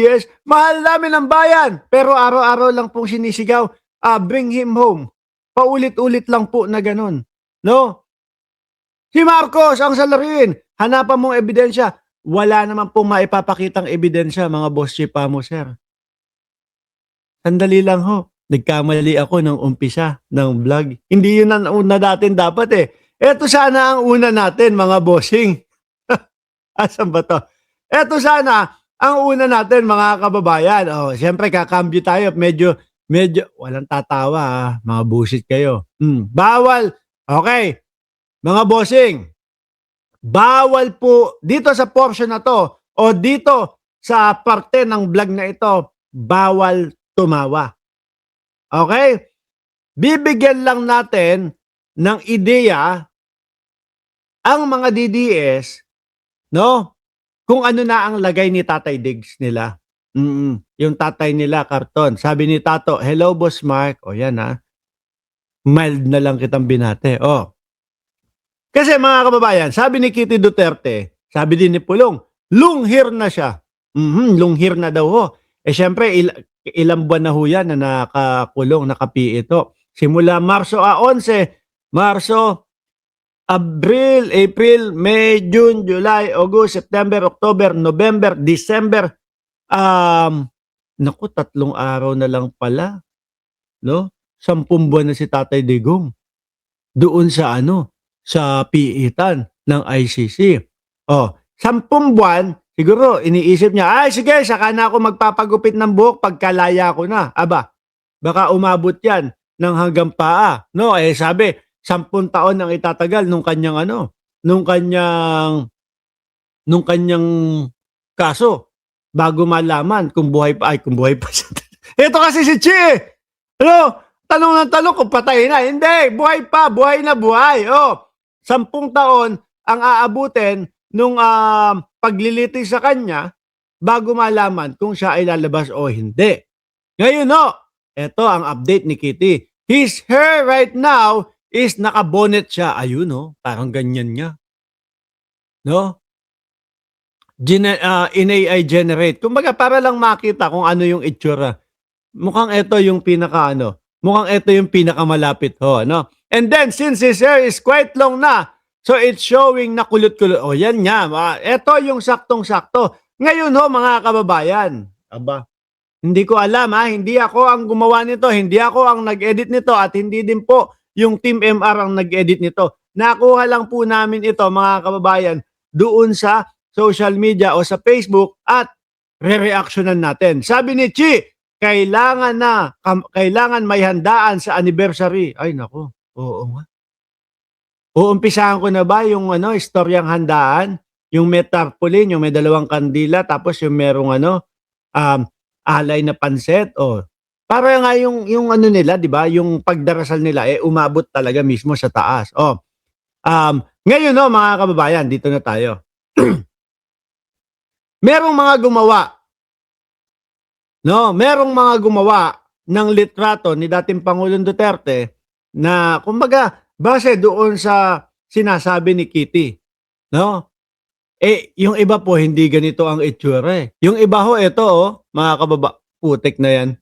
Yes, mahal namin ang bayan. Pero araw-araw lang pong sinisigaw, bring him home. Paulit-ulit lang po na ganun. No? Si Marcos ang salarin. Hanapan mong ebidensya. Wala naman pong maipapakitang ebidensya, mga boss chipa mo, sir. Sandali lang ho. Nagkamali ako ng umpisa ng vlog. Hindi yun ang una natin dapat eh. Ito sana ang una natin, mga bossing. Asan ba to? Ito sana ang una natin, mga kababayan. Oh, siyempre kakambyo tayo. Medyo walang tatawa mga busit kayo. Bawal. Okay. Mga bossing, bawal po dito sa portion na to o dito sa parte ng vlog na ito, bawal tumawa. Okay? Bibigyan lang natin ng ideya ang mga DDS, no? Kung ano na ang lagay ni Tatay Diggs nila. Yung tatay nila, karton. Sabi ni Tato, hello Boss Mark. O yan mild na lang kitang binate. Kasi mga kababayan, sabi ni Kitty Duterte, sabi din ni Pulong, lunghir na siya. Lunghir na daw ho. Syempre, ilang buwan na ho yan na nakakulong, nakapi ito. Simula Marso 11, Marso, Abril, April, May, June, July, August, September, October, November, December. Naku, 3 araw na lang pala. No? 10 buwan na si Tatay Digong. Doon sa sa piitan ng ICC. 10 buwan, siguro iniisip niya, sige, saka na ako magpapagupit ng buhok pagkalaya ko na. Aba, baka umabot yan ng hanggang paa. No, sabi, 10 taon ang itatagal nung kanyang nung kanyang kaso bago malaman kung buhay pa siya. Ito kasi si Chi. Tanong ng tanong kung patay na. Hindi, buhay pa, buhay na buhay. 10 taon ang aabutin nung paglilitis sa kanya bago malaman kung siya ay lalabas o hindi. Ngayon ito ang update ni Kitty. His hair right now is nakabonet siya. Ayun parang ganyan niya. No? In-AI generate. Kumbaga para lang makita kung ano yung itsura. Mukhang ito yung mukhang ito yung pinakamalapit no? And then, since his hair is quite long na, so it's showing na kulot-kulot. Yan nga. Ito yung saktong-sakto. Ngayon mga kababayan. Aba, hindi ko alam hindi ako ang gumawa nito. Hindi ako ang nag-edit nito at hindi din po yung Team MR ang nag-edit nito. Nakuha lang po namin ito, mga kababayan, doon sa social media o sa Facebook at re-reactionan natin. Sabi ni Chi, kailangan may handaan sa anniversary. Ay nako, oo nga. Uumpisahan ko na ba yung istoryang handaan? Yung may tarpaulin, yung may 2 kandila, tapos yung merong alay na panset. Para nga yung nila, di ba? Yung pagdarasal nila, umabot talaga mismo sa taas. Ngayon mga kababayan, dito na tayo. Merong mga gumawa ng litrato ni dating Pangulong Duterte na kumbaga base doon sa sinasabi ni Kitty. No? Yung iba po hindi ganito ang itsura Yung iba ito mga putik na yan.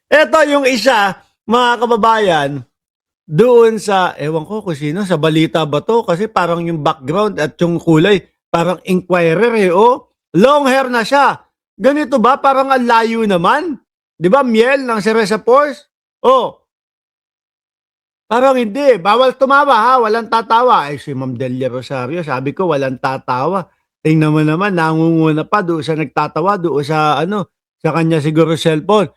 Ito yung isa, mga kababayan, doon sa, ewan ko kung sino, sa balita ba to? Kasi parang yung background at yung kulay, parang inquirer long hair na siya. Ganito ba? Parang ang layo naman. Di ba? Miel ng Cereza Force? Parang hindi. Bawal tumawa walang tatawa. Si Ma'am Delia Rosario, sabi ko walang tatawa. Tingnan mo naman, nangunguna pa doon sa nagtatawa, doon sa sa kanya siguro cellphone.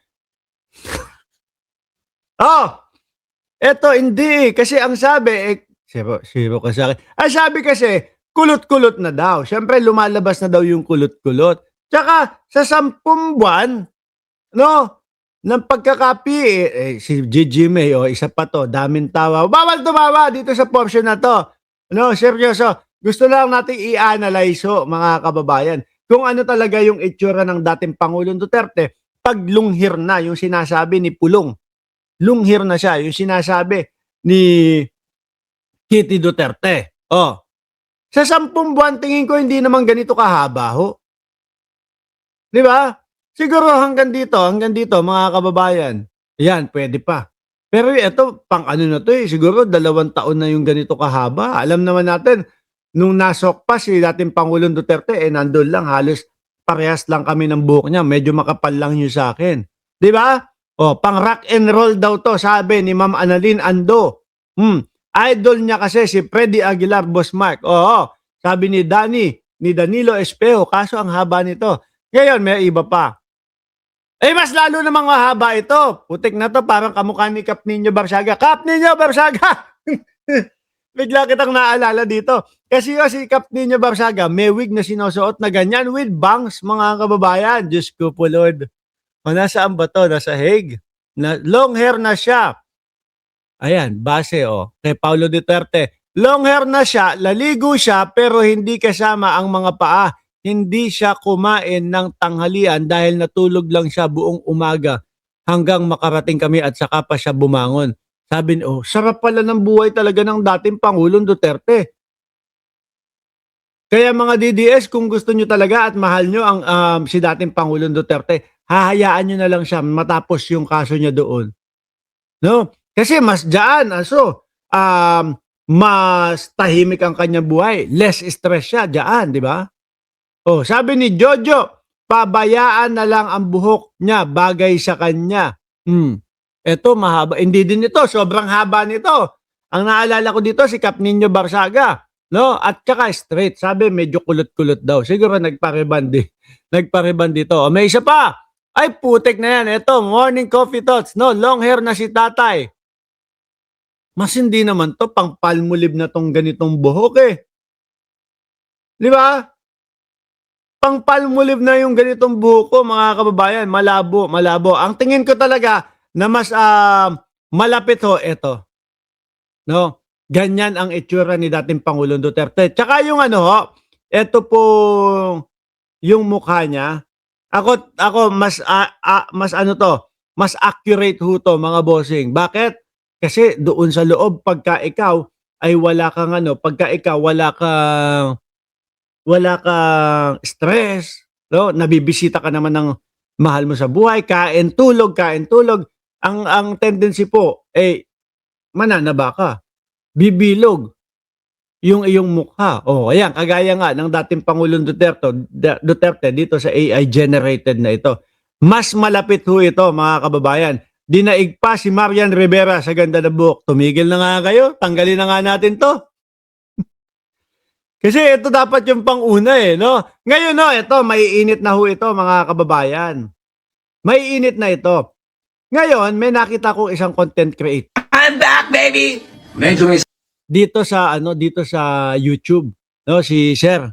Eto hindi kasi ang sabi zero ka sa akin. Ang sabi kasi kulot-kulot na daw. Siyempre lumalabas na daw yung kulot-kulot. Tsaka sa 10 buwan ng pagkakapi si Gigi May isa pa to, daming tawa. Bawal tumawa dito sa portion na to. Seryoso. Gusto lang natin i-analyze mga kababayan kung ano talaga yung itsura ng dating Pangulong Duterte pag lunghir na yung sinasabi ni Pulong. Lunghir na siya, yung sinasabi ni Kitty Duterte. Sa 10 buwan tingin ko hindi naman ganito kahaba ho. 'Di ba? Siguro hanggang dito mga kababayan. Yan, pwede pa. Pero eto pang ano na 'to, siguro 2 taon na yung ganito kahaba. Alam naman natin nung nasok pa si dating Pangulong Duterte, nandun lang halos parehas lang kami ng buhok niya, medyo makapal lang yung sa'kin. 'Di ba? Oh, pang rock and roll daw 'to sabi ni Ma'am Annalyn Ando. Idol niya kasi si Freddy Aguilar, Boss Mark. Oo, sabi ni Danilo Espejo, kaso ang haba nito. Ngayon may iba pa. Mas lalo namang mahaba ito. Putik na 'to, parang kamukha ni Kap Nino Barsaga. Kap Nino Barsaga! Bigla kitang naalala dito. Kasi si Kap Nino Barsaga may wig na sinusuot na ganyan with bangs, mga kababayan. Diyos ko po Lord. O nasaan ba 'to? Nasa Hague. Long hair na siya. Ayan, base kay Paulo Duterte. Long hair na siya, laligo siya pero hindi kasama ang mga paa. Hindi siya kumain ng tanghalian dahil natulog lang siya buong umaga hanggang makarating kami at saka pa siya bumangon. Sabi niya, sarap pala ng buhay talaga ng dating Pangulong Duterte. Kaya mga DDS, kung gusto nyo talaga at mahal nyo ang si dating Pangulong Duterte, hahayaan nyo na lang siya matapos yung kaso niya doon. No? Kasi mas mas tahimik ang kanyang buhay. Less stress siya dyan, di ba? Sabi ni Jojo, pabayaan na lang ang buhok niya, bagay sa kanya. Ito mahaba. Hindi din ito, sobrang haba nito. Ang naalala ko dito, si Kap Nino Barsaga. No? At saka straight. Sabi, medyo kulot-kulot daw. Siguro nagparebandi. Nagparebandi dito. May isa pa. Ay, putik na yan. Ito, morning coffee thoughts. No, long hair na si tatay. Mas hindi naman to, pang palmolive na tong ganitong buhok Di ba? Pang palmolive na yung ganitong buhok ko, mga kababayan. Malabo, malabo. Ang tingin ko talaga na mas malapit ito. No? Ganyan ang itsura ni dating Pangulong Duterte. Tsaka yung ito po yung mukha niya. Ako mas mas accurate to mga bossing. Bakit? Kasi doon sa loob pagka ikaw ay wala kang pagka ikaw wala kang stress, no? Nabibisita ka naman ng mahal mo sa buhay, kain, tulog. Ang tendency po mananaba ka. Bibilog yung iyong mukha. Ayan, kagaya nga ng dating Pangulong Duterte dito sa AI generated na ito. Mas malapit ito, mga kababayan. Dinaig pa si Marian Rivera sa ganda ng buhok. Tumigil na nga kayo, tanggalin na nga natin to. Kasi ito dapat yung pang-una no? Ngayon ito, maiinit na ito, mga kababayan. Maiinit na ito. Ngayon, may nakita ko isang content creator. I'm back, baby! Medyo may dito sa YouTube, no, si Sir.